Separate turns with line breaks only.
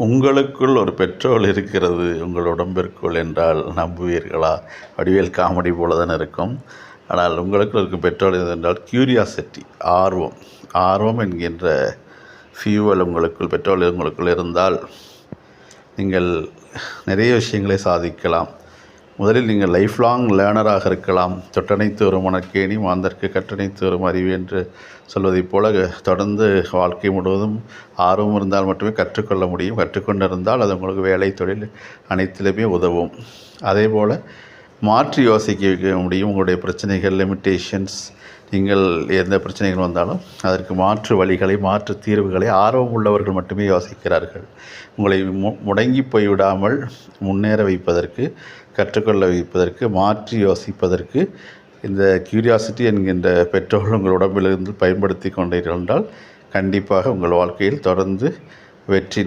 உங்களுக்குள் ஒரு பெட்ரோல் இருக்கிறது உங்கள் உடம்பிற்குள் என்றால் நம்புவீர்களா? வடிவேல் காமெடி போல தான் இருக்கும். ஆனால் உங்களுக்குள் இருக்கும் பெட்ரோல் எது என்றால் க்யூரியாசிட்டி, ஆர்வம். ஆர்வம் என்கின்ற ஃபியூவல் உங்களுக்குள், பெட்ரோல் உங்களுக்குள் இருந்தால் நீங்கள் நிறைய விஷயங்களை சாதிக்கலாம். முதலில் நீங்கள் லைஃப் லாங் லேர்னராக இருக்கலாம். தொட்டனைத்து வரும் உனக்கேணி மாந்தர்க்கு கற்றனைத்து வரும் அறிவு என்று சொல்வதைப் போல தொடர்ந்து வாழ்க்கை முழுவதும் ஆர்வம் இருந்தால் மட்டுமே கற்றுக்கொள்ள முடியும். கற்றுக்கொண்டிருந்தால் அது உங்களுக்கு வேலை, தொழில் அனைத்திலுமே உதவும். அதே போல் மாற்றி யோசிக்க முடியும். உங்களுடைய பிரச்சனைகள், லிமிட்டேஷன்ஸ், நீங்கள் எந்த பிரச்சனைகள் வந்தாலும் அதற்கு மாற்று வழிகளை, மாற்று தீர்வுகளை ஆர்வம் உள்ளவர்கள் மட்டுமே யோசிக்கிறார்கள். உங்களை முடங்கி போய்விடாமல் முன்னேற வைப்பதற்கு, கற்றுக்கொள்ள வைப்பதற்கு, மாற்றி யோசிப்பதற்கு இந்த க்யூரியாசிட்டி என்கின்ற பெட்ரோல் உங்கள் உடம்பிலிருந்து பயன்படுத்தி கொண்டீர்கள் என்றால் கண்டிப்பாக உங்கள் வாழ்க்கையில் தொடர்ந்து வெற்றி